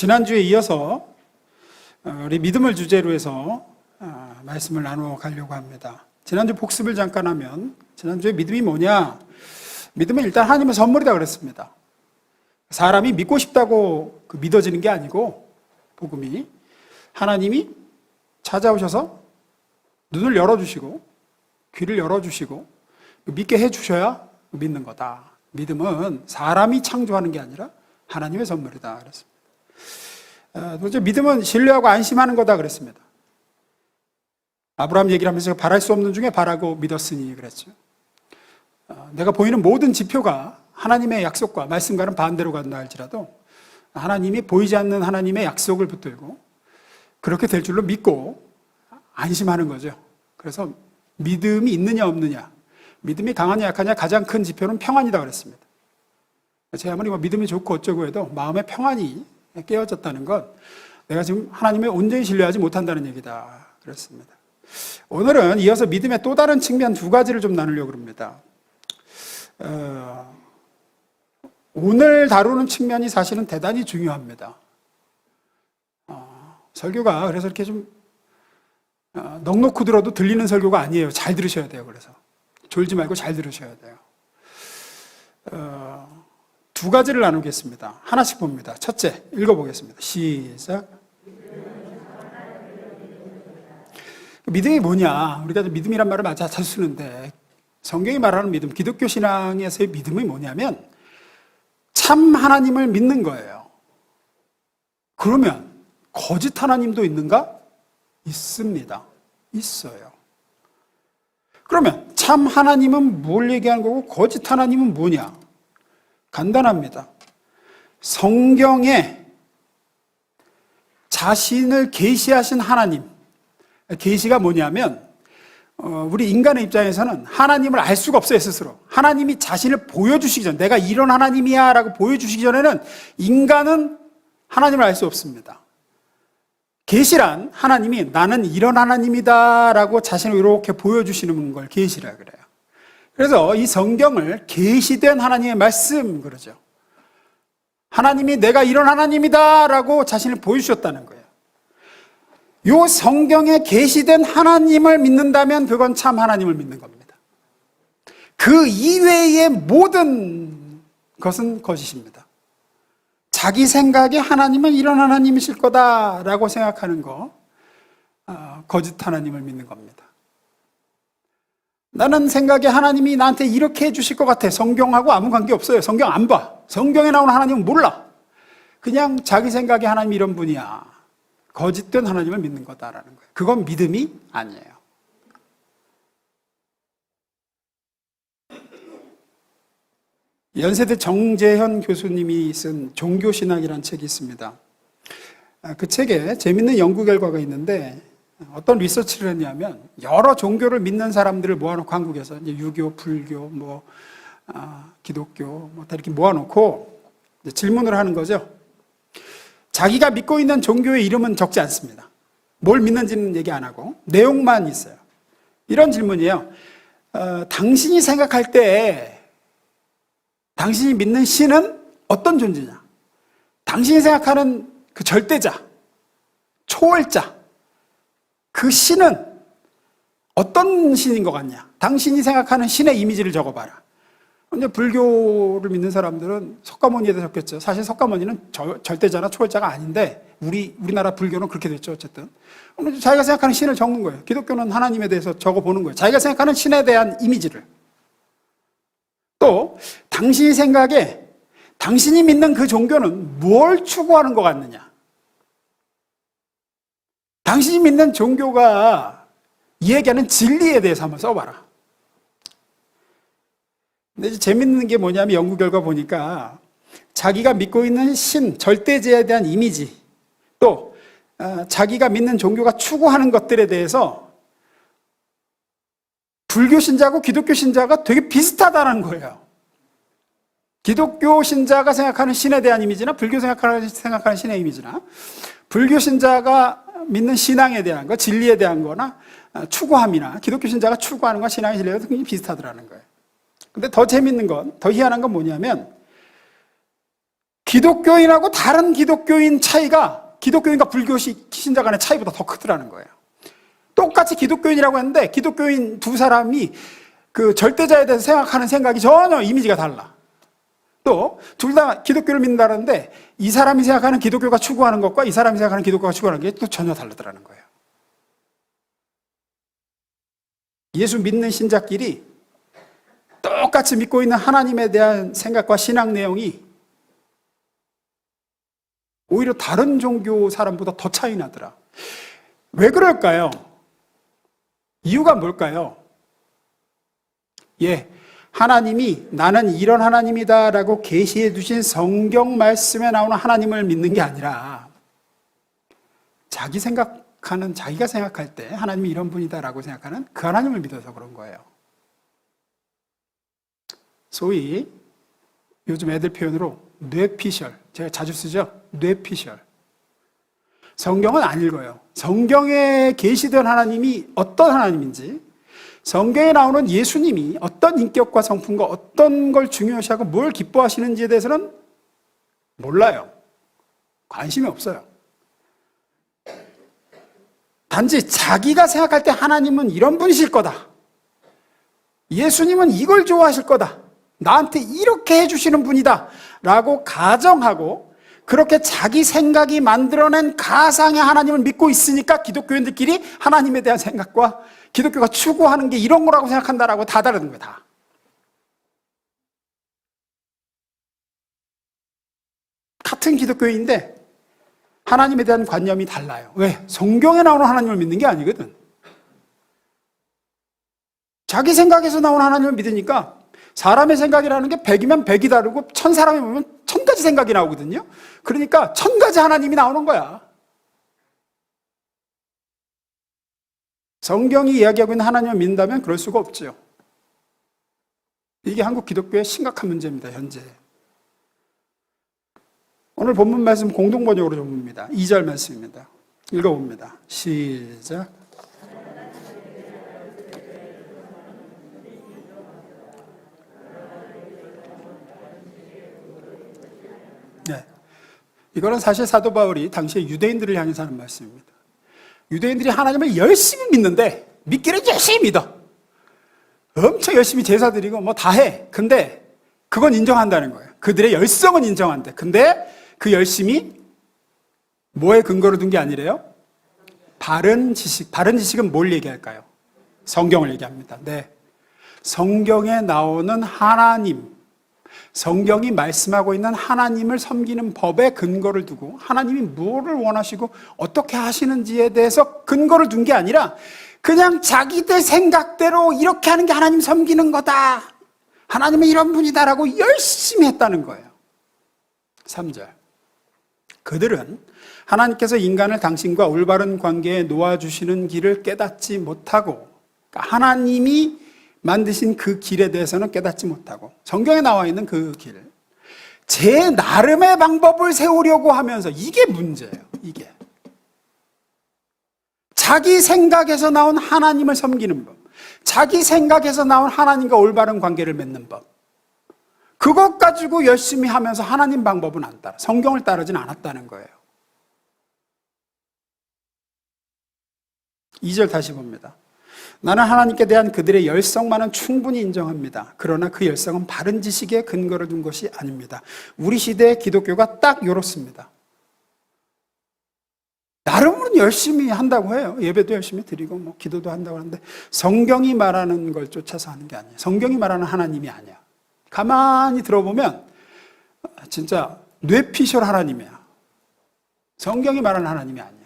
지난주에 이어서 우리 믿음을 주제로 해서 말씀을 나누어 가려고 합니다. 지난주 복습을 잠깐 하면 지난주에 믿음이 뭐냐? 믿음은 일단 하나님의 선물이다 그랬습니다. 사람이 믿고 싶다고 믿어지는 게 아니고 복음이 하나님이 찾아오셔서 눈을 열어주시고 귀를 열어주시고 믿게 해주셔야 믿는 거다. 믿음은 사람이 창조하는 게 아니라 하나님의 선물이다 그랬습니다. 도대체 믿음은 신뢰하고 안심하는 거다 그랬습니다. 아브라함 얘기를 하면서 바랄 수 없는 중에 바라고 믿었으니 그랬죠. 내가 보이는 모든 지표가 하나님의 약속과 말씀과는 반대로 간다 할지라도 하나님이 보이지 않는 하나님의 약속을 붙들고 그렇게 될 줄로 믿고 안심하는 거죠. 그래서 믿음이 있느냐 없느냐, 믿음이 강하냐 약하냐 가장 큰 지표는 평안이다 그랬습니다. 제 아무리 믿음이 좋고 어쩌고 해도 마음의 평안이 깨어졌다는 건 내가 지금 하나님을 온전히 신뢰하지 못한다는 얘기다 그랬습니다. 오늘은 이어서 믿음의 또 다른 측면 두 가지를 좀 나누려고 합니다. 오늘 다루는 측면이 사실은 대단히 중요합니다. 설교가 그래서 이렇게 좀 넉넉히 들어도 들리는 설교가 아니에요. 잘 들으셔야 돼요. 그래서 졸지 말고 잘 들으셔야 돼요. 두 가지를 나누겠습니다. 하나씩 봅니다. 첫째, 읽어보겠습니다. 시작. 믿음이 뭐냐? 우리가 믿음이란 말을 맞아 잘 쓰는데 성경이 말하는 믿음, 기독교 신앙에서의 믿음이 뭐냐면 참 하나님을 믿는 거예요. 그러면 거짓 하나님도 있는가? 있습니다. 있어요. 그러면 참 하나님은 뭘 얘기하는 거고 거짓 하나님은 뭐냐? 간단합니다. 성경에 자신을 계시하신 하나님, 계시가 뭐냐면 우리 인간의 입장에서는 하나님을 알 수가 없어요. 스스로 하나님이 자신을 보여주시기 전, 내가 이런 하나님이야 라고 보여주시기 전에는 인간은 하나님을 알 수 없습니다. 계시란 하나님이 나는 이런 하나님이다 라고 자신을 이렇게 보여주시는 걸 계시라 그래요. 그래서 이 성경을 계시된 하나님의 말씀 그러죠. 하나님이 내가 이런 하나님이다 라고 자신을 보여주셨다는 거예요. 이 성경에 계시된 하나님을 믿는다면 그건 참 하나님을 믿는 겁니다. 그 이외의 모든 것은 거짓입니다. 자기 생각에 하나님은 이런 하나님이실 거다라고 생각하는 거, 거짓 하나님을 믿는 겁니다. 나는 생각에 하나님이 나한테 이렇게 해주실 것 같아. 성경하고 아무 관계 없어요. 성경 안 봐. 성경에 나오는 하나님은 몰라. 그냥 자기 생각에 하나님이 이런 분이야. 거짓된 하나님을 믿는 거다라는 거예요. 그건 믿음이 아니에요. 연세대 정재현 교수님이 쓴 종교신학이라는 책이 있습니다. 그 책에 재밌는 연구 결과가 있는데 어떤 리서치를 했냐면 여러 종교를 믿는 사람들을 모아놓고 한국에서 이제 유교, 불교, 기독교 다 이렇게 모아놓고 이제 질문을 하는 거죠. 자기가 믿고 있는 종교의 이름은 적지 않습니다. 뭘 믿는지는 얘기 안 하고 내용만 있어요. 이런 질문이에요. 당신이 생각할 때 당신이 믿는 신은 어떤 존재냐? 당신이 생각하는 그 절대자, 초월자, 그 신은 어떤 신인 것 같냐? 당신이 생각하는 신의 이미지를 적어봐라. 근데 불교를 믿는 사람들은 석가모니에다 적겠죠. 사실 석가모니는 절대자나 초월자가 아닌데 우리나라 불교는 그렇게 됐죠. 어쨌든 자기가 생각하는 신을 적는 거예요. 기독교는 하나님에 대해서 적어보는 거예요. 자기가 생각하는 신에 대한 이미지를. 또 당신이 생각에 당신이 믿는 그 종교는 뭘 추구하는 것 같느냐? 당신이 믿는 종교가 얘기하는 진리에 대해서 한번 써봐라. 근데 이제 재밌는 게 뭐냐면 연구 결과 보니까 자기가 믿고 있는 신, 절대제에 대한 이미지, 또 자기가 믿는 종교가 추구하는 것들에 대해서 불교 신자하고 기독교 신자가 되게 비슷하다는 거예요. 기독교 신자가 생각하는 신에 대한 이미지나 불교 생각하는 신의 이미지나 불교 신자가 믿는 신앙에 대한 거, 진리에 대한 거나 추구함이나 기독교 신자가 추구하는 거, 신앙의 진리가 굉장히 비슷하더라는 거예요. 근데 더 재밌는 건, 더 희한한 건 뭐냐면 기독교인하고 다른 기독교인 차이가 기독교인과 불교 신자 간의 차이보다 더 크더라는 거예요. 똑같이 기독교인이라고 했는데 기독교인 두 사람이 그 절대자에 대해서 생각하는 생각이 전혀 이미지가 달라. 또 둘 다 기독교를 믿는다는데 이 사람이 생각하는 기독교가 추구하는 것과 이 사람이 생각하는 기독교가 추구하는 게 또 전혀 다르더라는 거예요. 예수 믿는 신자끼리 똑같이 믿고 있는 하나님에 대한 생각과 신앙 내용이 오히려 다른 종교 사람보다 더 차이 나더라. 왜 그럴까요? 이유가 뭘까요? 하나님이 나는 이런 하나님이다라고 계시해 주신 성경 말씀에 나오는 하나님을 믿는 게 아니라 자기가 생각할 때 하나님이 이런 분이다라고 생각하는 그 하나님을 믿어서 그런 거예요. 소위 요즘 애들 표현으로 뇌피셜, 제가 자주 쓰죠? 뇌피셜. 성경은 안 읽어요. 성경에 계시된 하나님이 어떤 하나님인지, 성경에 나오는 예수님이 어떤 인격과 성품과 어떤 걸 중요시하고 뭘 기뻐하시는지에 대해서는 몰라요. 관심이 없어요. 단지 자기가 생각할 때 하나님은 이런 분이실 거다. 예수님은 이걸 좋아하실 거다. 나한테 이렇게 해주시는 분이다. 라고 가정하고 그렇게 자기 생각이 만들어낸 가상의 하나님을 믿고 있으니까 기독교인들끼리 하나님에 대한 생각과 기독교가 추구하는 게 이런 거라고 생각한다라고 다 다르는 거예요. 다. 같은 기독교인데 하나님에 대한 관념이 달라요. 왜? 성경에 나오는 하나님을 믿는 게 아니거든. 자기 생각에서 나오는 하나님을 믿으니까 사람의 생각이라는 게 100이면 100이 다르고 1000사람이 보면 1000가지 생각이 나오거든요. 그러니까 1000가지 하나님이 나오는 거야. 성경이 이야기하고 있는 하나님을 믿는다면 그럴 수가 없죠. 이게 한국 기독교의 심각한 문제입니다. 현재. 오늘 본문 말씀 공동번역으로 좀 봅니다. 2절 말씀입니다. 읽어봅니다. 시작. 네, 이거는 사실 사도 바울이 당시에 유대인들을 향해서 하는 말씀입니다. 유대인들이 하나님을 열심히 믿는데 믿기를 열심히 믿어. 엄청 열심히 제사 드리고 뭐 다 해. 근데 그건 인정한다는 거예요. 그들의 열성은 인정한대. 근데 그 열심히 뭐에 근거를 둔 게 아니래요? 바른 지식. 바른 지식은 뭘 얘기할까요? 성경을 얘기합니다. 네, 성경에 나오는 하나님, 성경이 말씀하고 있는 하나님을 섬기는 법에 근거를 두고 하나님이 뭐를 원하시고 어떻게 하시는지에 대해서 근거를 둔 게 아니라 그냥 자기들 생각대로 이렇게 하는 게 하나님 섬기는 거다. 하나님은 이런 분이다라고 열심히 했다는 거예요. 3절. 그들은 하나님께서 인간을 당신과 올바른 관계에 놓아주시는 길을 깨닫지 못하고, 그러니까 하나님이 만드신 그 길에 대해서는 깨닫지 못하고 성경에 나와 있는 그 길, 제 나름의 방법을 세우려고 하면서, 이게 문제예요. 이게 자기 생각에서 나온 하나님을 섬기는 법, 자기 생각에서 나온 하나님과 올바른 관계를 맺는 법, 그것 가지고 열심히 하면서 하나님 방법은 안 따라, 성경을 따르진 않았다는 거예요. 2절 다시 봅니다. 나는 하나님께 대한 그들의 열성만은 충분히 인정합니다. 그러나 그 열성은 바른 지식에 근거를 둔 것이 아닙니다. 우리 시대의 기독교가 딱 이렇습니다. 나름으로는 열심히 한다고 해요. 예배도 열심히 드리고 뭐 기도도 한다고 하는데 성경이 말하는 걸 쫓아서 하는 게 아니에요. 성경이 말하는 하나님이 아니야. 가만히 들어보면 진짜 뇌피셜 하나님이야. 성경이 말하는 하나님이 아니에요.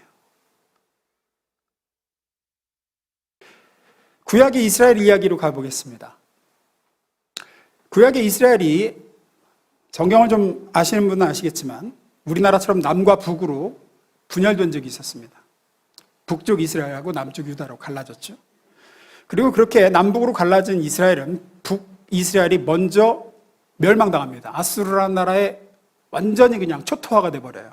구약의 이스라엘 이야기로 가보겠습니다. 구약의 이스라엘이, 성경을 좀 아시는 분은 아시겠지만 우리나라처럼 남과 북으로 분열된 적이 있었습니다. 북쪽 이스라엘하고 남쪽 유다로 갈라졌죠. 그리고 그렇게 남북으로 갈라진 이스라엘은 북이스라엘이 먼저 멸망당합니다. 아수르라는 나라에 완전히 그냥 초토화가 돼버려요.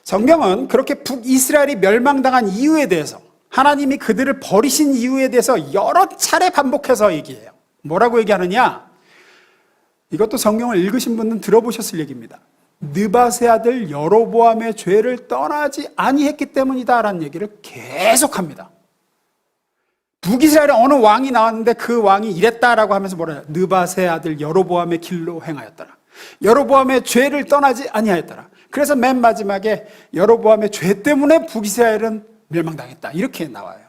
성경은 그렇게 북이스라엘이 멸망당한 이유에 대해서, 하나님이 그들을 버리신 이유에 대해서 여러 차례 반복해서 얘기해요. 뭐라고 얘기하느냐? 이것도 성경을 읽으신 분은 들어보셨을 얘기입니다. 느밧의 아들 여로보암의 죄를 떠나지 아니했기 때문이다라는 얘기를 계속합니다. 북이스라엘에 어느 왕이 나왔는데 그 왕이 이랬다라고 하면서 뭐라 해요? 느밧의 아들 여로보암의 길로 행하였더라. 여로보암의 죄를 떠나지 아니하였더라. 그래서 맨 마지막에 여로보암의 죄 때문에 북이스라엘은 멸망당했다. 이렇게 나와요.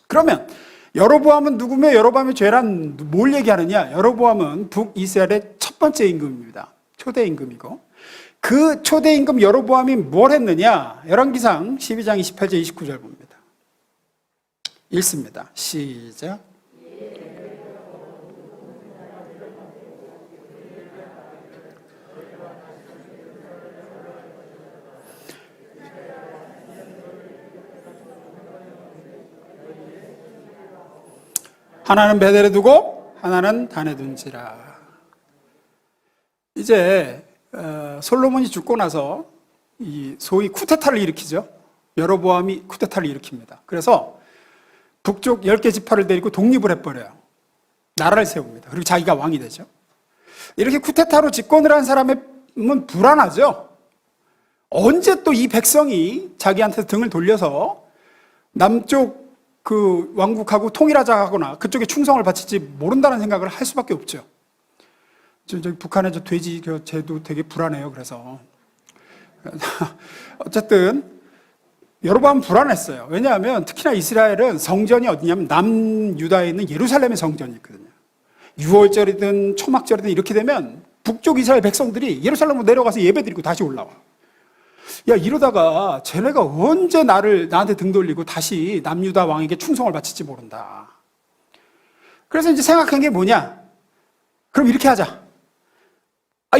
그러면 여로보암은 누구며 여로보암의 죄란 뭘 얘기하느냐? 여로보암은 북이스라엘의 첫 번째 임금입니다. 초대 임금이고 그 초대 임금 여로보암이 뭘 했느냐? 열왕기상 12장 28절 29절 봅니다. 읽습니다. 시작. 하나는 베델에 두고 하나는 단에 둔지라. 이제 솔로몬이 죽고 나서 이 소위 쿠데타를 일으키죠. 여로보암이 쿠데타를 일으킵니다. 그래서 북쪽 10개 지파를 데리고 독립을 해버려요. 나라를 세웁니다. 그리고 자기가 왕이 되죠. 이렇게 쿠데타로 집권을 한 사람은 불안하죠. 언제 또 이 백성이 자기한테 등을 돌려서 남쪽 그 왕국하고 통일하자 하거나 그쪽에 충성을 바칠지 모른다는 생각을 할 수밖에 없죠. 저기 북한의 저 돼지 제도 되게 불안해요. 그래서 어쨌든 여로보암은 불안했어요. 왜냐하면 특히나 이스라엘은 성전이 어디냐면 남유다에 있는 예루살렘의 성전이 있거든요. 유월절이든 초막절이든 이렇게 되면 북쪽 이스라엘 백성들이 예루살렘으로 내려가서 예배드리고 다시 올라와. 야, 이러다가 쟤네가 언제 나한테 등 돌리고 다시 남유다 왕에게 충성을 바칠지 모른다. 그래서 이제 생각한 게 뭐냐? 그럼 이렇게 하자.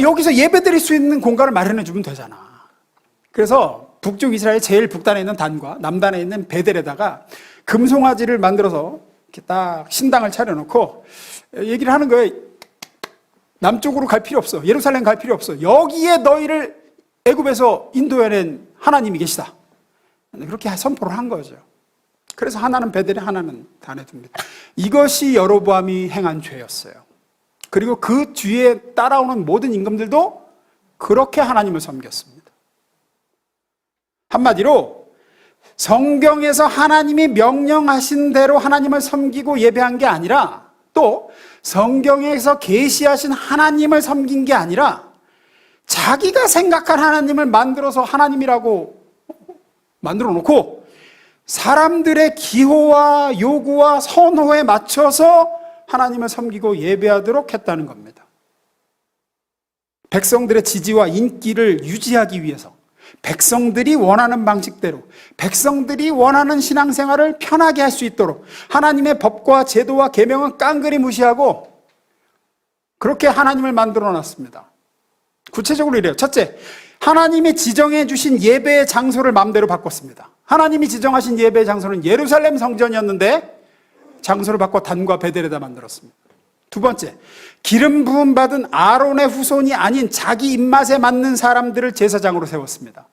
여기서 예배드릴 수 있는 공간을 마련해 주면 되잖아. 그래서 북쪽 이스라엘 제일 북단에 있는 단과 남단에 있는 베델에다가 금송아지를 만들어서 이렇게 딱 신당을 차려놓고 얘기를 하는 거예요. 남쪽으로 갈 필요 없어. 예루살렘 갈 필요 없어. 여기에 너희를 애굽에서 인도해낸 하나님이 계시다. 그렇게 선포를 한 거죠. 그래서 하나는 베델에 하나는 단에 둡니다. 이것이 여로보암이 행한 죄였어요. 그리고 그 뒤에 따라오는 모든 임금들도 그렇게 하나님을 섬겼습니다. 한마디로 성경에서 하나님이 명령하신 대로 하나님을 섬기고 예배한 게 아니라 또 성경에서 계시하신 하나님을 섬긴 게 아니라 자기가 생각한 하나님을 만들어서 하나님이라고 만들어 놓고 사람들의 기호와 요구와 선호에 맞춰서 하나님을 섬기고 예배하도록 했다는 겁니다. 백성들의 지지와 인기를 유지하기 위해서 백성들이 원하는 방식대로 백성들이 원하는 신앙생활을 편하게 할 수 있도록 하나님의 법과 제도와 계명은 깡그리 무시하고 그렇게 하나님을 만들어 놨습니다. 구체적으로 이래요. 첫째, 하나님이 지정해 주신 예배의 장소를 마음대로 바꿨습니다. 하나님이 지정하신 예배의 장소는 예루살렘 성전이었는데 장소를 바꿔 단과 베델에다 만들었습니다. 두 번째, 기름 부음 받은 아론의 후손이 아닌 자기 입맛에 맞는 사람들을 제사장으로 세웠습니다.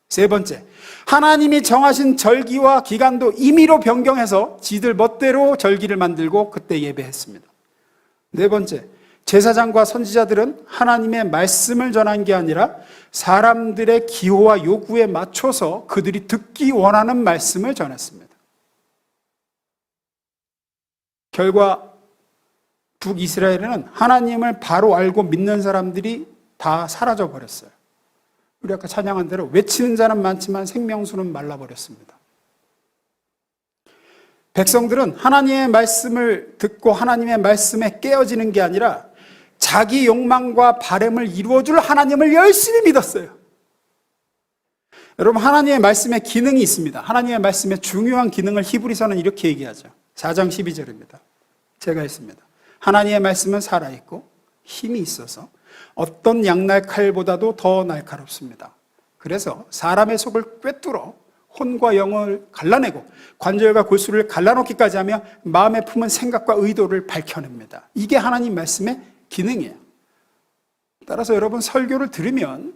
세 번째, 하나님이 정하신 절기와 기간도 임의로 변경해서 지들 멋대로 절기를 만들고 그때 예배했습니다. 네 번째, 제사장과 선지자들은 하나님의 말씀을 전한 게 아니라 사람들의 기호와 요구에 맞춰서 그들이 듣기 원하는 말씀을 전했습니다. 결과 북이스라엘에는 하나님을 바로 알고 믿는 사람들이 다 사라져 버렸어요. 우리 아까 찬양한 대로 외치는 자는 많지만 생명수는 말라버렸습니다. 백성들은 하나님의 말씀을 듣고 하나님의 말씀에 깨어지는 게 아니라 자기 욕망과 바램을 이루어줄 하나님을 열심히 믿었어요. 여러분, 하나님의 말씀에 기능이 있습니다. 하나님의 말씀에 중요한 기능을 히브리서는 이렇게 얘기하죠. 4장 12절입니다. 제가 했습니다. 하나님의 말씀은 살아있고 힘이 있어서 어떤 양날 칼보다도 더 날카롭습니다. 그래서 사람의 속을 꿰뚫어 혼과 영을 갈라내고 관절과 골수를 갈라놓기까지 하며 마음에 품은 생각과 의도를 밝혀냅니다. 이게 하나님 말씀의 기능이에요. 따라서 여러분, 설교를 들으면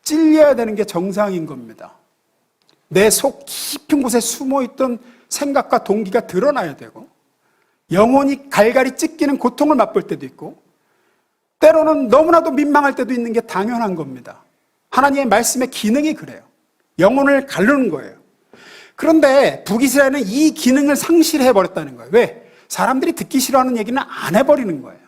찔려야 되는 게 정상인 겁니다. 내 속 깊은 곳에 숨어있던 생각과 동기가 드러나야 되고 영혼이 갈갈이 찢기는 고통을 맛볼 때도 있고 때로는 너무나도 민망할 때도 있는 게 당연한 겁니다. 하나님의 말씀의 기능이 그래요. 영혼을 가르는 거예요. 그런데 북이스라엘은 이 기능을 상실해버렸다는 거예요. 왜? 사람들이 듣기 싫어하는 얘기는 안 해버리는 거예요.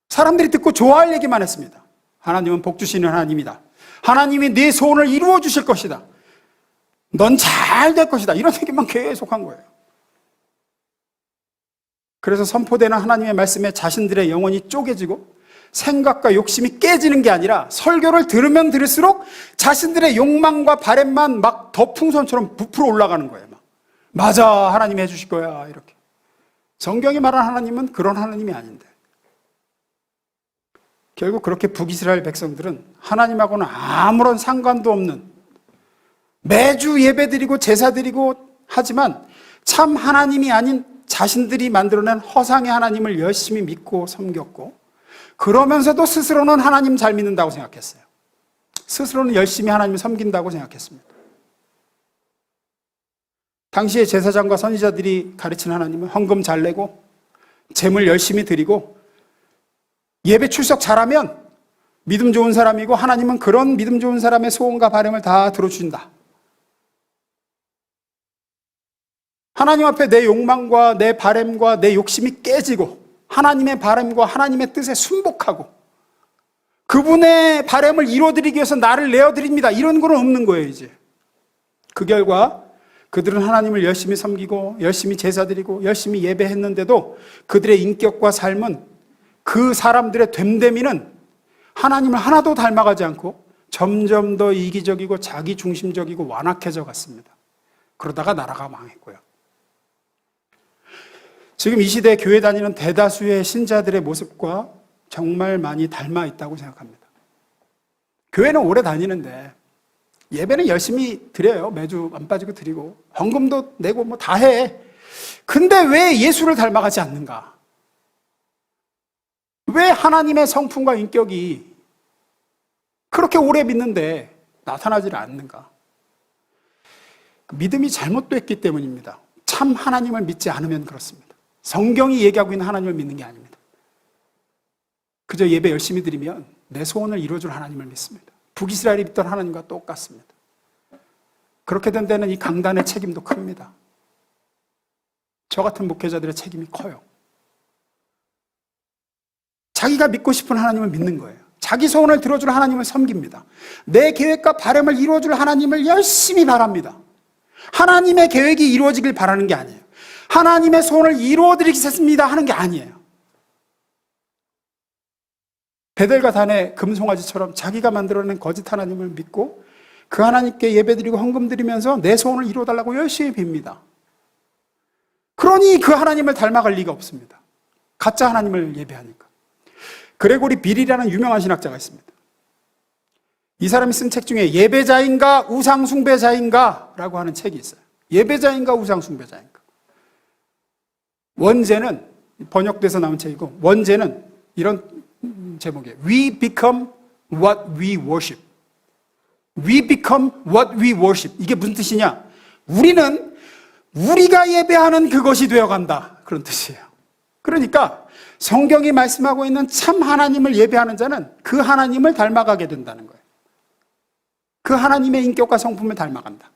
사람들이 듣고 좋아할 얘기만 했습니다. 하나님은 복 주시는 하나님이다. 하나님이 네 소원을 이루어 주실 것이다. 넌 잘 될 것이다. 이런 얘기만 계속한 거예요. 그래서 선포되는 하나님의 말씀에 자신들의 영혼이 쪼개지고 생각과 욕심이 깨지는 게 아니라 설교를 들으면 들을수록 자신들의 욕망과 바램만 막 더 풍선처럼 부풀어 올라가는 거예요. 막. 맞아, 하나님이 해주실 거야, 이렇게. 성경이 말하는 하나님은 그런 하나님이 아닌데. 결국 그렇게 북이스라엘 백성들은 하나님하고는 아무런 상관도 없는, 매주 예배드리고 제사드리고 하지만 참 하나님이 아닌 자신들이 만들어낸 허상의 하나님을 열심히 믿고 섬겼고, 그러면서도 스스로는 하나님 잘 믿는다고 생각했어요. 스스로는 열심히 하나님을 섬긴다고 생각했습니다. 당시에 제사장과 선지자들이 가르친 하나님은 헌금 잘 내고 재물 열심히 드리고 예배 출석 잘하면 믿음 좋은 사람이고, 하나님은 그런 믿음 좋은 사람의 소원과 바람을 다 들어주신다. 하나님 앞에 내 욕망과 내 바람과 내 욕심이 깨지고 하나님의 바람과 하나님의 뜻에 순복하고 그분의 바람을 이루어드리기 위해서 나를 내어드립니다. 이런 거는 없는 거예요, 이제. 그 결과 그들은 하나님을 열심히 섬기고 열심히 제사드리고 열심히 예배했는데도 그들의 인격과 삶은, 그 사람들의 됨됨이는 하나님을 하나도 닮아가지 않고 점점 더 이기적이고 자기중심적이고 완악해져 갔습니다. 그러다가 나라가 망했고요. 지금 이 시대에 교회 다니는 대다수의 신자들의 모습과 정말 많이 닮아 있다고 생각합니다. 교회는 오래 다니는데 예배는 열심히 드려요. 매주 안 빠지고 드리고 헌금도 내고 뭐 다 해. 근데 왜 예수를 닮아가지 않는가? 왜 하나님의 성품과 인격이 그렇게 오래 믿는데 나타나지 않는가? 믿음이 잘못됐기 때문입니다. 참 하나님을 믿지 않으면 그렇습니다. 성경이 얘기하고 있는 하나님을 믿는 게 아닙니다. 그저 예배 열심히 드리면 내 소원을 이루어줄 하나님을 믿습니다. 북이스라엘이 믿던 하나님과 똑같습니다. 그렇게 된 데는 이 강단의 책임도 큽니다. 저 같은 목회자들의 책임이 커요. 자기가 믿고 싶은 하나님을 믿는 거예요. 자기 소원을 들어줄 하나님을 섬깁니다. 내 계획과 바람을 이루어줄 하나님을 열심히 바랍니다. 하나님의 계획이 이루어지길 바라는 게 아니에요. 하나님의 소원을 이루어드리겠습니다 하는 게 아니에요. 베델과 단의 금송아지처럼 자기가 만들어낸 거짓 하나님을 믿고 그 하나님께 예배드리고 헌금드리면서 내 소원을 이루어달라고 열심히 빕니다. 그러니 그 하나님을 닮아갈 리가 없습니다. 가짜 하나님을 예배하니까. 그레고리 빌이라는 유명한 신학자가 있습니다. 이 사람이 쓴 책 중에 예배자인가 우상숭배자인가 라고 하는 책이 있어요. 예배자인가 우상숭배자인가. 원제는, 번역돼서 나온 책이고, 원제는 이런 제목이에요. We become what we worship. We become what we worship. 이게 무슨 뜻이냐? 우리는 우리가 예배하는 그것이 되어간다. 그런 뜻이에요. 그러니까 성경이 말씀하고 있는 참 하나님을 예배하는 자는 그 하나님을 닮아가게 된다는 거예요. 그 하나님의 인격과 성품을 닮아간다.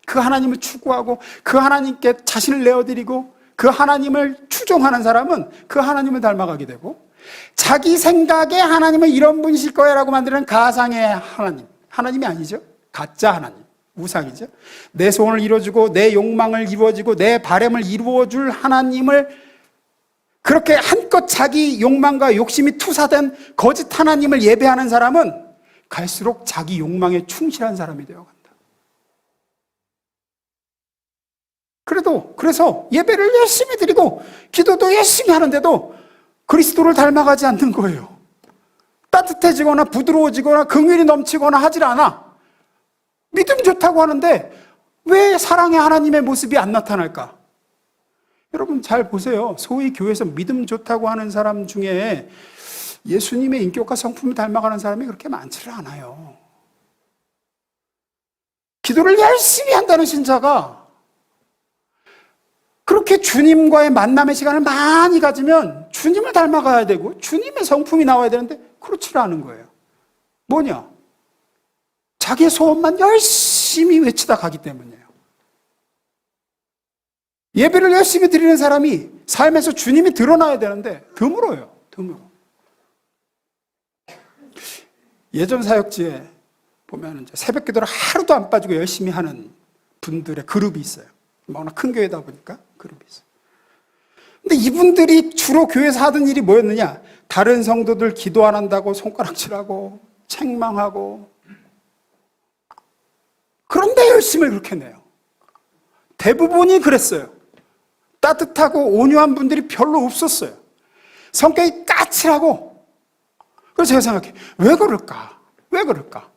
그 하나님을 추구하고 그 하나님께 자신을 내어드리고 그 하나님을 추종하는 사람은 그 하나님을 닮아가게 되고, 자기 생각에 하나님은 이런 분이실 거야라고 만드는 가상의 하나님, 하나님이 아니죠. 가짜 하나님, 우상이죠. 내 소원을 이루어주고 내 욕망을 이루어지고 내 바람을 이루어줄 하나님을 그렇게 한껏 자기 욕망과 욕심이 투사된 거짓 하나님을 예배하는 사람은 갈수록 자기 욕망에 충실한 사람이 되어간다. 그래서 예배를 열심히 드리고 기도도 열심히 하는데도 그리스도를 닮아가지 않는 거예요. 따뜻해지거나 부드러워지거나 긍휼이 넘치거나 하질 않아. 믿음 좋다고 하는데 왜 사랑의 하나님의 모습이 안 나타날까? 여러분 잘 보세요. 소위 교회에서 믿음 좋다고 하는 사람 중에 예수님의 인격과 성품을 닮아가는 사람이 그렇게 많지를 않아요. 기도를 열심히 한다는 신자가 그렇게 주님과의 만남의 시간을 많이 가지면 주님을 닮아가야 되고 주님의 성품이 나와야 되는데 그렇지 않은 거예요. 뭐냐? 자기의 소원만 열심히 외치다 가기 때문이에요. 예배를 열심히 드리는 사람이 삶에서 주님이 드러나야 되는데 드물어요. 드물어. 예전 사역지에 보면 이제 새벽 기도를 하루도 안 빠지고 열심히 하는 분들의 그룹이 있어요. 워낙 큰 교회다 보니까 그룹이 있어요. 근데 이분들이 주로 교회에서 하던 일이 뭐였느냐? 다른 성도들 기도 안 한다고 손가락질하고 책망하고, 그런데 열심을 그렇게 내요. 대부분이 그랬어요. 따뜻하고 온유한 분들이 별로 없었어요. 성격이 까칠하고. 그래서 제가 생각해, 왜 그럴까? 왜 그럴까?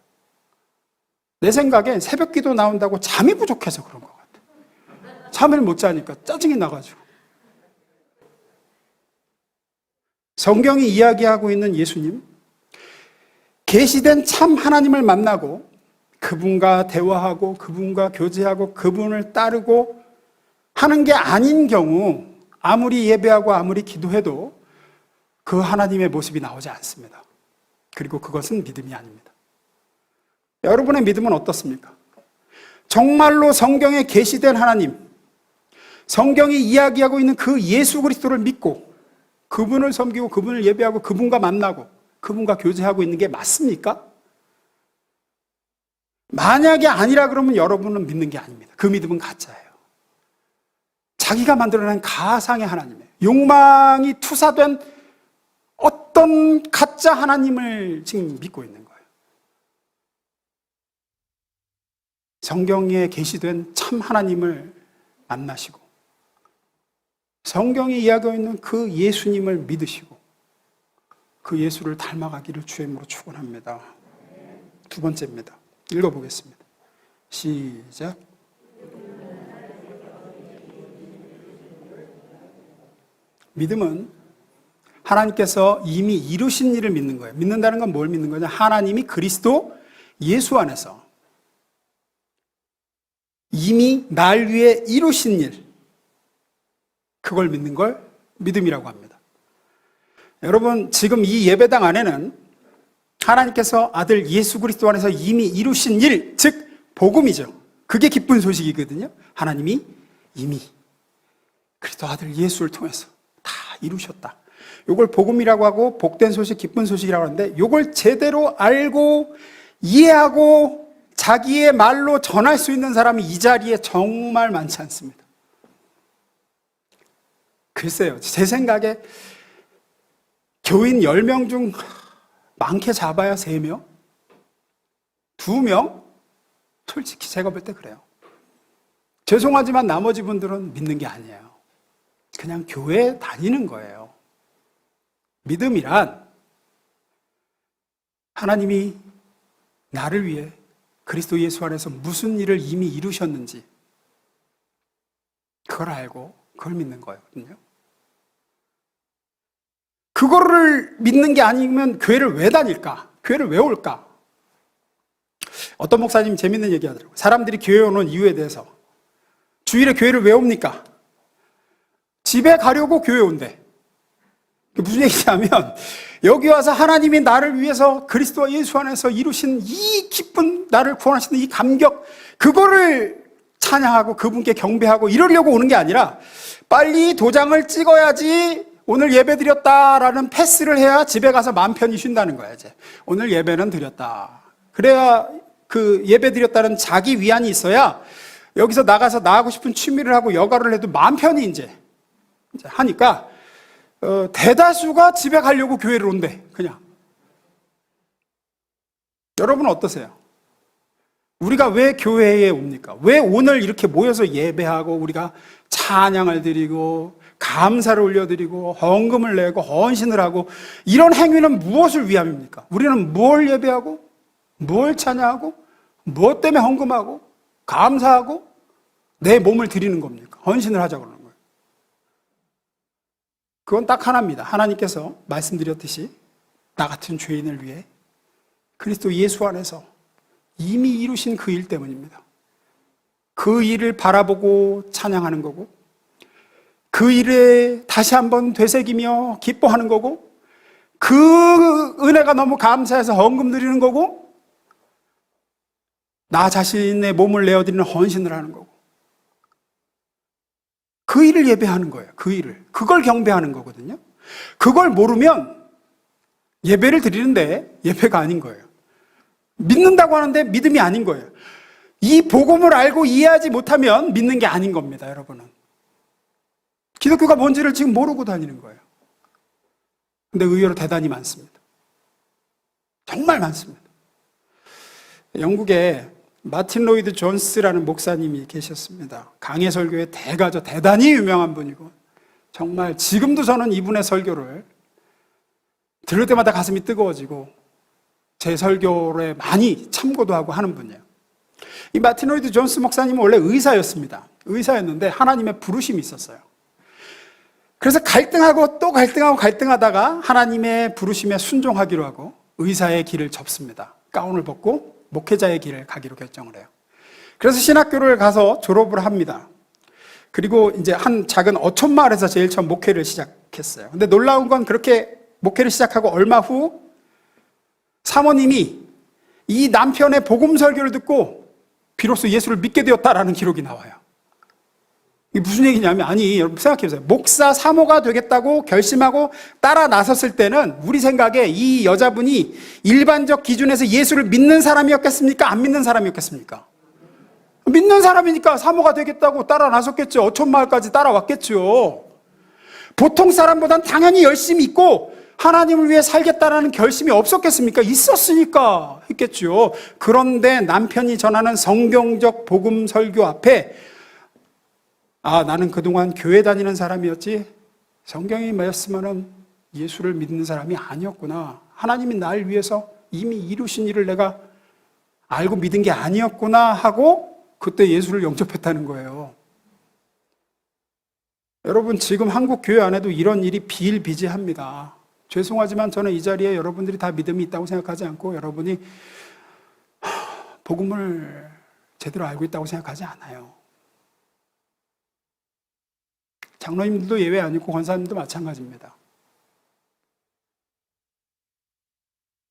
내 생각엔 새벽 기도 나온다고 잠이 부족해서 그런 것 같아. 잠을 못 자니까 짜증이 나가지고. 성경이 이야기하고 있는 예수님, 계시된 참 하나님을 만나고 그분과 대화하고 그분과 교제하고 그분을 따르고 하는 게 아닌 경우 아무리 예배하고 아무리 기도해도 그 하나님의 모습이 나오지 않습니다. 그리고 그것은 믿음이 아닙니다. 여러분의 믿음은 어떻습니까? 정말로 성경에 계시된 하나님, 성경이 이야기하고 있는 그 예수 그리스도를 믿고 그분을 섬기고 그분을 예배하고 그분과 만나고 그분과 교제하고 있는 게 맞습니까? 만약에 아니라 그러면 여러분은 믿는 게 아닙니다. 그 믿음은 가짜예요. 자기가 만들어낸 가상의 하나님이에요. 욕망이 투사된 어떤 가짜 하나님을 지금 믿고 있는 거예요. 성경에 계시된 참 하나님을 만나시고 성경이 이야기하고 있는 그 예수님을 믿으시고 그 예수를 닮아가기를 주의 이름으로 축원합니다. 두 번째입니다. 읽어보겠습니다. 시작. 믿음은 하나님께서 이미 이루신 일을 믿는 거예요. 믿는다는 건 뭘 믿는 거냐? 하나님이 그리스도 예수 안에서 이미 날 위해 이루신 일, 그걸 믿는 걸 믿음이라고 합니다. 여러분, 지금 이 예배당 안에는 하나님께서 아들 예수 그리스도 안에서 이미 이루신 일, 즉 복음이죠. 그게 기쁜 소식이거든요. 하나님이 이미 그리스도 아들 예수를 통해서 다 이루셨다. 이걸 복음이라고 하고 복된 소식, 기쁜 소식이라고 하는데 이걸 제대로 알고 이해하고 자기의 말로 전할 수 있는 사람이 이 자리에 정말 많지 않습니다. 글쎄요, 제 생각에 교인 10명 중 많게 잡아야 3명? 2명? 솔직히 제가 볼 때 그래요. 죄송하지만 나머지 분들은 믿는 게 아니에요. 그냥 교회에 다니는 거예요. 믿음이란 하나님이 나를 위해 그리스도 예수 안에서 무슨 일을 이미 이루셨는지 그걸 알고 그걸 믿는 거거든요. 그거를 믿는 게 아니면 교회를 왜 다닐까? 교회를 왜 올까? 어떤 목사님이 재밌는 얘기 하더라고요. 사람들이 교회에 오는 이유에 대해서. 주일에 교회를 왜 옵니까? 집에 가려고 교회에 온대. 무슨 얘기냐면 여기 와서 하나님이 나를 위해서 그리스도와 예수 안에서 이루신 이 기쁜, 나를 구원하시는 이 감격, 그거를 찬양하고 그분께 경배하고 이러려고 오는 게 아니라 빨리 도장을 찍어야지 오늘 예배 드렸다라는 패스를 해야 집에 가서 마음 편히 쉰다는 거야. 이제 오늘 예배는 드렸다. 그래야 그 예배 드렸다는 자기 위안이 있어야 여기서 나가서 나하고 싶은 취미를 하고 여가를 해도 마음 편히 이제 하니까 대다수가 집에 가려고 교회를 온대. 그냥. 여러분은 어떠세요? 우리가 왜 교회에 옵니까? 왜 오늘 이렇게 모여서 예배하고 우리가 찬양을 드리고 감사를 올려드리고 헌금을 내고 헌신을 하고 이런 행위는 무엇을 위함입니까? 우리는 뭘 예배하고 뭘 찬양하고 무엇 때문에 헌금하고 감사하고 내 몸을 드리는 겁니까? 헌신을 하자고 그러는 거예요. 그건 딱 하나입니다. 하나님께서 말씀드렸듯이 나 같은 죄인을 위해 그리스도 예수 안에서 이미 이루신 그 일 때문입니다. 그 일을 바라보고 찬양하는 거고 그 일에 다시 한번 되새기며 기뻐하는 거고, 그 은혜가 너무 감사해서 헌금 드리는 거고, 나 자신의 몸을 내어드리는 헌신을 하는 거고, 그 일을 예배하는 거예요. 그 일을. 그걸 경배하는 거거든요. 그걸 모르면 예배를 드리는데 예배가 아닌 거예요. 믿는다고 하는데 믿음이 아닌 거예요. 이 복음을 알고 이해하지 못하면 믿는 게 아닌 겁니다, 여러분은. 기독교가 뭔지를 지금 모르고 다니는 거예요. 근데 의외로 대단히 많습니다. 정말 많습니다. 영국에 마틴 로이드 존스라는 목사님이 계셨습니다. 강해 설교의 대가죠. 대단히 유명한 분이고, 정말 지금도 저는 이분의 설교를 들을 때마다 가슴이 뜨거워지고 제 설교에 많이 참고도 하고 하는 분이에요. 이 마틴 로이드 존스 목사님은 원래 의사였습니다. 의사였는데 하나님의 부르심이 있었어요. 그래서 갈등하고 또 갈등하다가 하나님의 부르심에 순종하기로 하고 의사의 길을 접습니다. 가운을 벗고 목회자의 길을 가기로 결정을 해요. 그래서 신학교를 가서 졸업을 합니다. 그리고 이제 한 작은 어촌마을에서 제일 처음 목회를 시작했어요. 근데 놀라운 건 그렇게 목회를 시작하고 얼마 후 사모님이 이 남편의 복음 설교를 듣고 비로소 예수를 믿게 되었다라는 기록이 나와요. 이게 무슨 얘기냐면, 아니 여러분 생각해보세요. 목사 사모가 되겠다고 결심하고 따라 나섰을 때는 우리 생각에 이 여자분이 일반적 기준에서 예수를 믿는 사람이었겠습니까? 안 믿는 사람이었겠습니까? 믿는 사람이니까 사모가 되겠다고 따라 나섰겠죠. 어촌마을까지 따라왔겠죠. 보통 사람보단 당연히 열심히 있고 하나님을 위해 살겠다라는 결심이 없었겠습니까? 있었으니까 했겠죠. 그런데 남편이 전하는 성경적 복음 설교 앞에, 아, 나는 그동안 교회 다니는 사람이었지 성경이 말씀하는 예수를 믿는 사람이 아니었구나. 하나님이 날 위해서 이미 이루신 일을 내가 알고 믿은 게 아니었구나 하고 그때 예수를 영접했다는 거예요. 여러분, 지금 한국 교회 안에도 이런 일이 비일비재합니다. 죄송하지만 저는 이 자리에 여러분들이 다 믿음이 있다고 생각하지 않고 여러분이 복음을 제대로 알고 있다고 생각하지 않아요. 장로님들도 예외 아니고 권사님도 마찬가지입니다.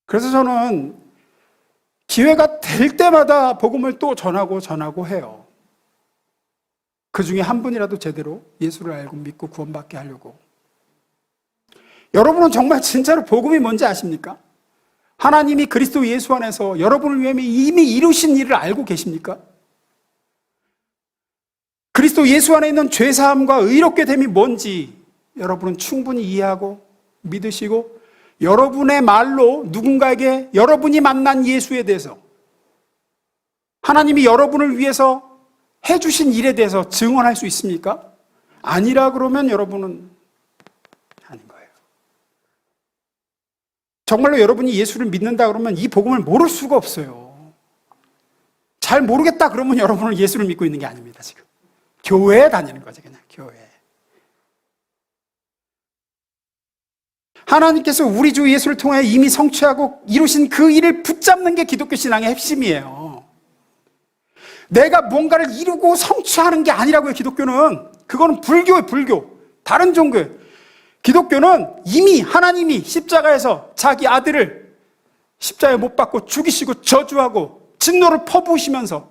그래서 저는 기회가 될 때마다 복음을 또 전하고 해요. 그 중에 한 분이라도 제대로 예수를 알고 믿고 구원받게 하려고. 여러분은 정말 진짜로 복음이 뭔지 아십니까? 하나님이 그리스도 예수 안에서 여러분을 위해 이미 이루신 일을 알고 계십니까? 그리스도 예수 안에 있는 죄사함과 의롭게 됨이 뭔지 여러분은 충분히 이해하고 믿으시고, 여러분의 말로 누군가에게 여러분이 만난 예수에 대해서, 하나님이 여러분을 위해서 해주신 일에 대해서 증언할 수 있습니까? 아니라 그러면 여러분은 아닌 거예요. 정말로 여러분이 예수를 믿는다 그러면 이 복음을 모를 수가 없어요. 잘 모르겠다 그러면 여러분은 예수를 믿고 있는 게 아닙니다. 지금 교회에 다니는 거죠. 그냥 교회. 하나님께서 우리 주 예수를 통해 이미 성취하고 이루신 그 일을 붙잡는 게 기독교 신앙의 핵심이에요. 내가 뭔가를 이루고 성취하는 게 아니라고요. 기독교는. 그거는 불교예요. 불교. 다른 종교예요. 기독교는 이미 하나님이 십자가에서 자기 아들을 십자가에 못 박고 죽이시고 저주하고 진노를 퍼부으시면서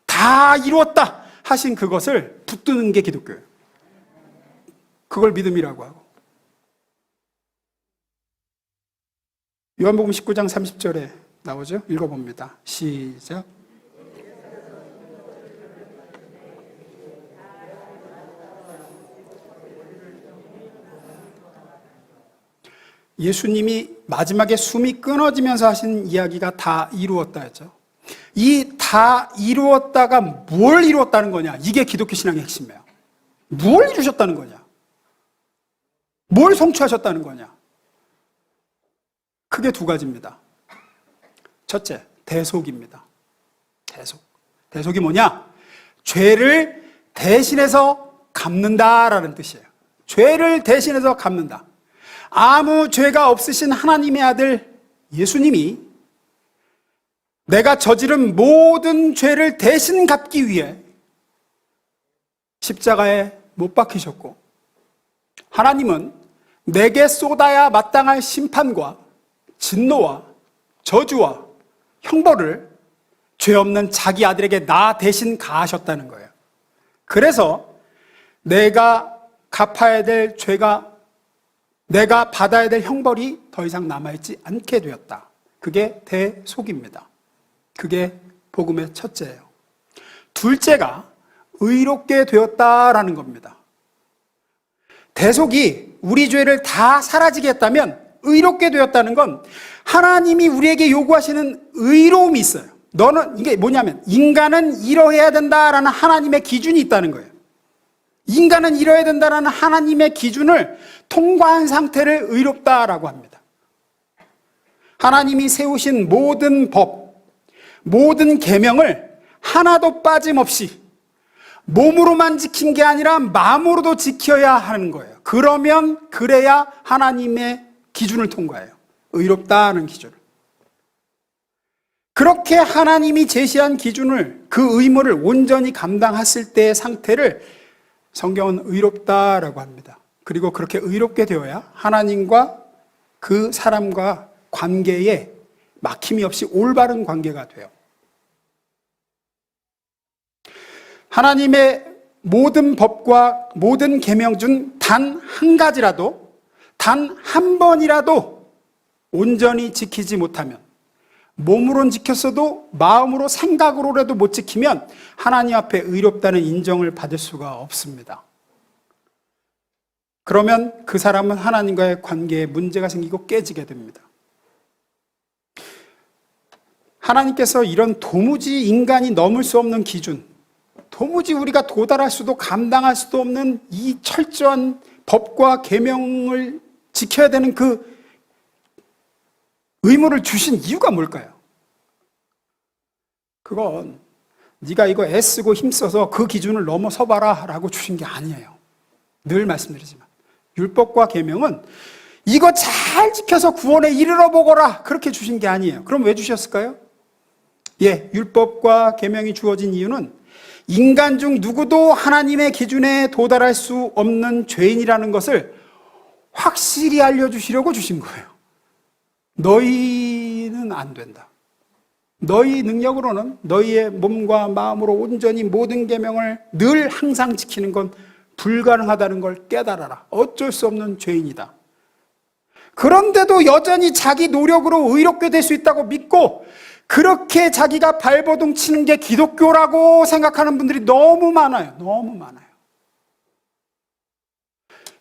다 이루었다 하신 그것을 붙드는 게 기독교예요. 그걸 믿음이라고 하고. 요한복음 19장 30절에 나오죠? 읽어봅니다. 시작. 예수님이 마지막에 숨이 끊어지면서 하신 이야기가 다 이루었다 했죠. 이 다 이루었다가 뭘 이루었다는 거냐? 이게 기독교 신앙의 핵심이에요. 뭘 이루셨다는 거냐? 뭘 성취하셨다는 거냐? 크게 두 가지입니다. 첫째, 대속입니다. 대속이 뭐냐? 죄를 대신해서 갚는다라는 뜻이에요. 죄를 대신해서 갚는다. 아무 죄가 없으신 하나님의 아들 예수님이 내가 저지른 모든 죄를 대신 갚기 위해 십자가에 못 박히셨고, 하나님은 내게 쏟아야 마땅할 심판과 진노와 저주와 형벌을 죄 없는 자기 아들에게 나 대신 가하셨다는 거예요. 그래서 내가 갚아야 될 죄가, 내가 받아야 될 형벌이 더 이상 남아있지 않게 되었다. 그게 대속입니다. 그게 복음의 첫째예요. 둘째가 의롭게 되었다라는 겁니다. 대속이 우리 죄를 다 사라지게 했다면 의롭게 되었다는 건 하나님이 우리에게 요구하시는 의로움이 있어요. 너는, 이게 뭐냐면 인간은 이러해야 된다라는 하나님의 기준이 있다는 거예요. 인간은 이러해야 된다라는 하나님의 기준을 통과한 상태를 의롭다라고 합니다. 하나님이 세우신 모든 법, 모든 계명을 하나도 빠짐없이 몸으로만 지킨 게 아니라 마음으로도 지켜야 하는 거예요. 그래야 하나님의 기준을 통과해요. 의롭다는 기준을. 그렇게 하나님이 제시한 기준을, 그 의무를 온전히 감당했을 때의 상태를 성경은 의롭다라고 합니다. 그리고 그렇게 의롭게 되어야 하나님과 그 사람과 관계에 막힘이 없이 올바른 관계가 돼요. 하나님의 모든 법과 모든 계명 중 단 한 가지라도, 단 한 번이라도 온전히 지키지 못하면, 몸으로는 지켰어도 마음으로 생각으로라도 못 지키면 하나님 앞에 의롭다는 인정을 받을 수가 없습니다. 그러면 그 사람은 하나님과의 관계에 문제가 생기고 깨지게 됩니다. 하나님께서 이런 도무지 인간이 넘을 수 없는 기준, 도무지 우리가 도달할 수도 감당할 수도 없는 이 철저한 법과 계명을 지켜야 되는 그 의무를 주신 이유가 뭘까요? 그건 네가 이거 애쓰고 힘써서 그 기준을 넘어서 봐라 라고 주신 게 아니에요. 늘 말씀드리지만 율법과 계명은 이거 잘 지켜서 구원에 이르러 보거라 그렇게 주신 게 아니에요. 그럼 왜 주셨을까요? 율법과 계명이 주어진 이유는 인간 중 누구도 하나님의 기준에 도달할 수 없는 죄인이라는 것을 확실히 알려주시려고 주신 거예요. 너희는 안 된다. 너희 능력으로는 너희의 몸과 마음으로 온전히 모든 계명을 늘 항상 지키는 건 불가능하다는 걸 깨달아라. 어쩔 수 없는 죄인이다. 그런데도 여전히 자기 노력으로 의롭게 될 수 있다고 믿고 그렇게 자기가 발버둥 치는 게 기독교라고 생각하는 분들이 너무 많아요. 너무 많아요.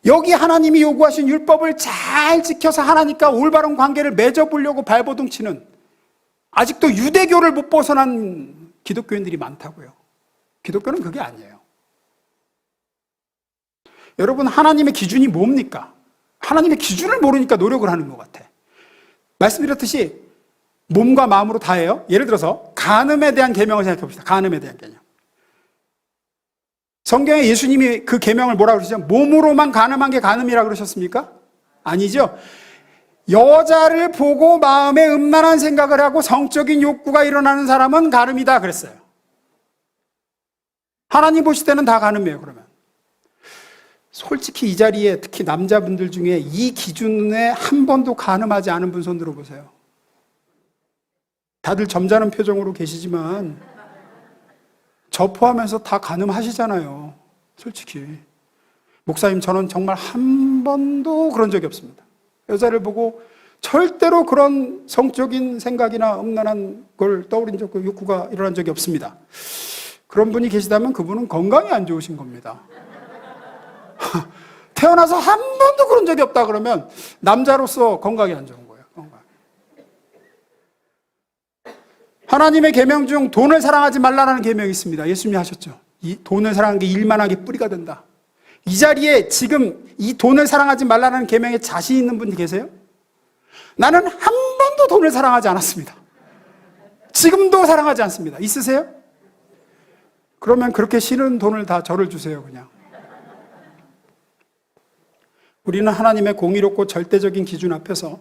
여기 하나님이 요구하신 율법을 잘 지켜서 하나님과 올바른 관계를 맺어보려고 발버둥 치는, 아직도 유대교를 못 벗어난 기독교인들이 많다고요. 기독교는 그게 아니에요. 여러분, 하나님의 기준이 뭡니까? 하나님의 기준을 모르니까 노력을 하는 것 같아. 말씀드렸듯이 몸과 마음으로 다 해요. 예를 들어서 간음에 대한 계명을 생각해 봅시다. 간음에 대한 계명. 성경에 예수님이 그 계명을 뭐라고 그러시죠? 몸으로만 간음한 게 간음이라고 그러셨습니까? 아니죠. 여자를 보고 마음에 음란한 생각을 하고 성적인 욕구가 일어나는 사람은 간음이다 그랬어요. 하나님 보실 때는 다 간음이에요. 그러면 솔직히 이 자리에 특히 남자분들 중에 이 기준에 한 번도 간음하지 않은 분 손 들어보세요. 다들 점잖은 표정으로 계시지만 저 포함해서 다 간음하시잖아요. 솔직히 목사님, 저는 정말 한 번도 그런 적이 없습니다. 여자를 보고 절대로 그런 성적인 생각이나 음란한 걸 떠올린 적, 욕구가 일어난 적이 없습니다. 그런 분이 계시다면 그분은 건강이 안 좋으신 겁니다. 태어나서 한 번도 그런 적이 없다 그러면 남자로서 건강이 안 좋은 거예요. 건강. 하나님의 계명 중 돈을 사랑하지 말라는 계명이 있습니다. 예수님이 하셨죠. 이 돈을 사랑하는 게 일만하게 뿌리가 된다. 이 자리에 지금 이 돈을 사랑하지 말라는 계명에 자신 있는 분이 계세요? 나는 한 번도 돈을 사랑하지 않았습니다. 지금도 사랑하지 않습니다. 있으세요? 그러면 그렇게 싫은 돈을 다 저를 주세요, 그냥. 우리는 하나님의 공의롭고 절대적인 기준 앞에서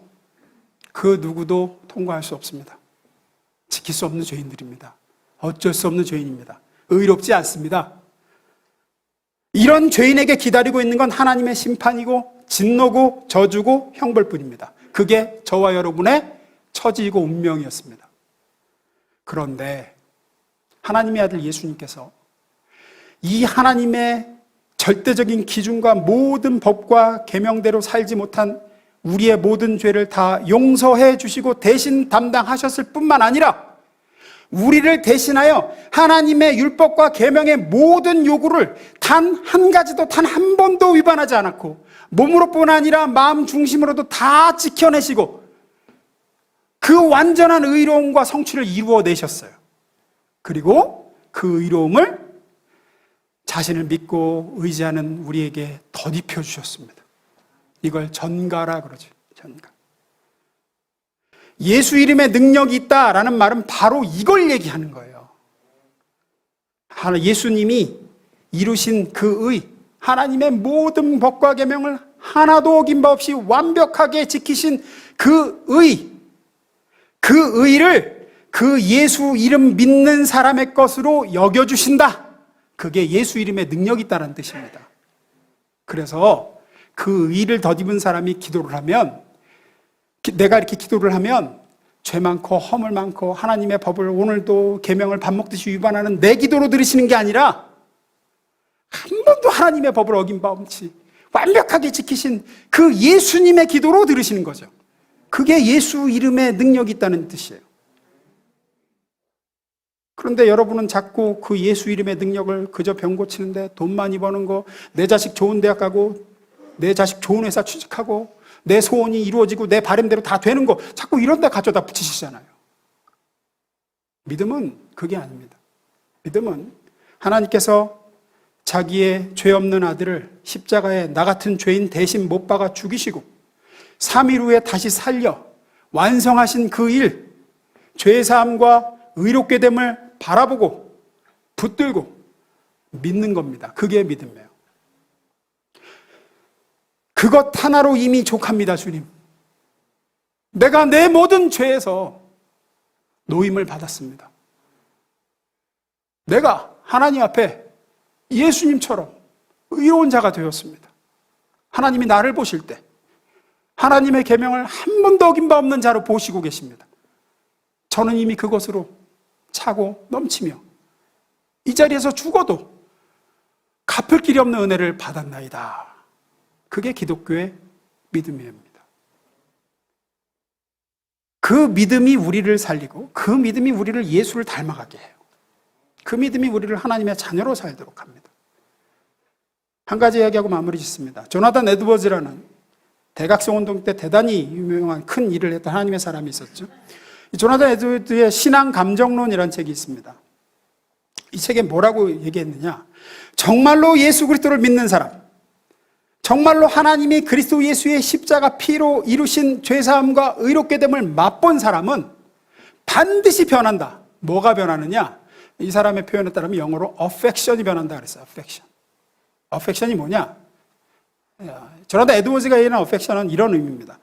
그 누구도 통과할 수 없습니다. 지킬 수 없는 죄인들입니다. 어쩔 수 없는 죄인입니다. 의롭지 않습니다. 이런 죄인에게 기다리고 있는 건 하나님의 심판이고 진노고 저주고 형벌뿐입니다. 그게 저와 여러분의 처지이고 운명이었습니다. 그런데 하나님의 아들 예수님께서 이 하나님의 절대적인 기준과 모든 법과 계명대로 살지 못한 우리의 모든 죄를 다 용서해 주시고 대신 담당하셨을 뿐만 아니라 우리를 대신하여 하나님의 율법과 계명의 모든 요구를 단 한 가지도 단 한 번도 위반하지 않았고 몸으로뿐 아니라 마음 중심으로도 다 지켜내시고 그 완전한 의로움과 성취를 이루어내셨어요. 그리고 그 의로움을 자신을 믿고 의지하는 우리에게 덧입혀 주셨습니다. 이걸 전가라 그러죠. 전가. 예수 이름의 능력이 있다라는 말은 바로 이걸 얘기하는 거예요. 예수님이 이루신 그 의, 하나님의 모든 법과 계명을 하나도 어긴 바 없이 완벽하게 지키신 그 의를 그 예수 이름 믿는 사람의 것으로 여겨주신다. 그게 예수 이름의 능력이 있다는 뜻입니다. 그래서 그 의를 덧입은 사람이 기도를 하면, 내가 이렇게 기도를 하면 죄 많고 허물 많고 하나님의 법을 오늘도 계명을 밥 먹듯이 위반하는 내 기도로 들으시는 게 아니라 한 번도 하나님의 법을 어긴 바 없이 완벽하게 지키신 그 예수님의 기도로 들으시는 거죠. 그게 예수 이름의 능력이 있다는 뜻이에요. 그런데 여러분은 자꾸 그 예수 이름의 능력을 그저 병 고치는데, 돈 많이 버는 거, 내 자식 좋은 대학 가고 내 자식 좋은 회사 취직하고 내 소원이 이루어지고 내 바람대로 다 되는 거, 자꾸 이런 데 가져다 붙이시잖아요. 믿음은 그게 아닙니다. 믿음은 하나님께서 자기의 죄 없는 아들을 십자가에 나 같은 죄인 대신 못 박아 죽이시고 3일 후에 다시 살려 완성하신 그 일, 죄사함과 의롭게 됨을 바라보고 붙들고 믿는 겁니다. 그게 믿음이에요. 그것 하나로 이미 족합니다. 주님, 내가 내 모든 죄에서 노임을 받았습니다. 내가 하나님 앞에 예수님처럼 의로운 자가 되었습니다. 하나님이 나를 보실 때 하나님의 계명을 한 번도 어긴 바 없는 자로 보시고 계십니다. 저는 이미 그것으로 차고 넘치며 이 자리에서 죽어도 갚을 길이 없는 은혜를 받았나이다. 그게 기독교의 믿음입니다. 그 믿음이 우리를 살리고 그 믿음이 우리를 예수를 닮아가게 해요. 그 믿음이 우리를 하나님의 자녀로 살도록 합니다. 한 가지 이야기하고 마무리 짓습니다. 조나단 에드워즈라는 대각성 운동 때 대단히 유명한 큰 일을 했던 하나님의 사람이 있었죠. 이 조나단 에드워즈의 신앙 감정론이라는 책이 있습니다. 이 책에 뭐라고 얘기했느냐, 정말로 예수 그리스도를 믿는 사람, 정말로 하나님이 그리스도 예수의 십자가 피로 이루신 죄사함과 의롭게 됨을 맛본 사람은 반드시 변한다. 뭐가 변하느냐, 이 사람의 표현에 따르면 영어로 affection이 변한다 그랬어요. affection이 뭐냐, 조나단 에드워즈가 얘기하는 affection은 이런 의미입니다.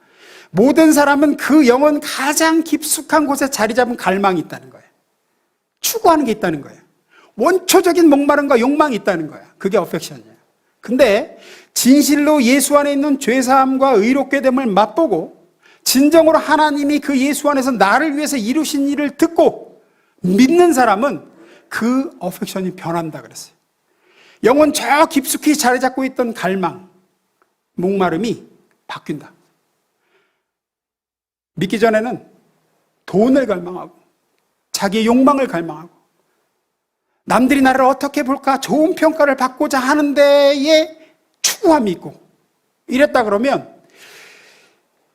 모든 사람은 그 영혼 가장 깊숙한 곳에 자리 잡은 갈망이 있다는 거예요. 추구하는 게 있다는 거예요. 원초적인 목마름과 욕망이 있다는 거예요. 그게 affection이에요. 근데 진실로 예수 안에 있는 죄사함과 의롭게 됨을 맛보고 진정으로 하나님이 그 예수 안에서 나를 위해서 이루신 일을 듣고 믿는 사람은 그 affection이 변한다 그랬어요. 영혼 저 깊숙이 자리 잡고 있던 갈망, 목마름이 바뀐다. 믿기 전에는 돈을 갈망하고 자기의 욕망을 갈망하고 남들이 나를 어떻게 볼까 좋은 평가를 받고자 하는 데에 추구함이 있고 이랬다 그러면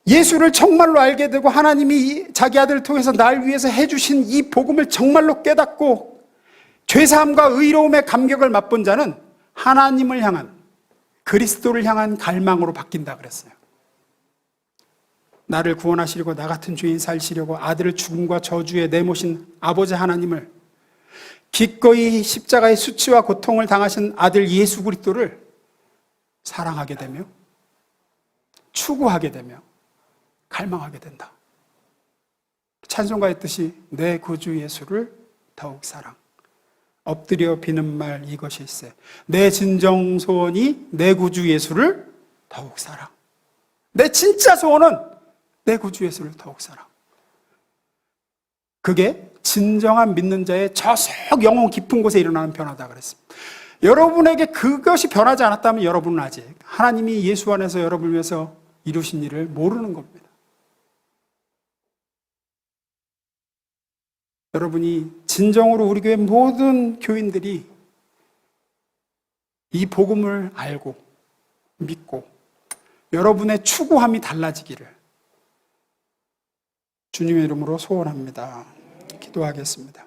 예수를 정말로 알게 되고 하나님이 자기 아들을 통해서 날 위해서 해주신 이 복음을 정말로 깨닫고 죄사함과 의로움의 감격을 맛본 자는 하나님을 향한, 그리스도를 향한 갈망으로 바뀐다 그랬어요. 나를 구원하시려고 나 같은 죄인 살시려고 아들을 죽음과 저주에 내모신 아버지 하나님을, 기꺼이 십자가의 수치와 고통을 당하신 아들 예수 그리스도를 사랑하게 되며 추구하게 되며 갈망하게 된다. 찬송가의 뜻이 내 구주 예수를 더욱 사랑. 엎드려 비는 말 이것일세. 내 진정 소원이 내 구주 예수를 더욱 사랑. 내 진짜 소원은 내 구주 예수를 더욱 사랑. 그게 진정한 믿는 자의 저속 영혼 깊은 곳에 일어나는 변화다 그랬습니다. 여러분에게 그것이 변하지 않았다면 여러분은 아직 하나님이 예수 안에서 여러분을 위해서 이루신 일을 모르는 겁니다. 여러분이 진정으로 우리 교회 모든 교인들이 이 복음을 알고 믿고 여러분의 추구함이 달라지기를 주님의 이름으로 소원합니다. 기도하겠습니다.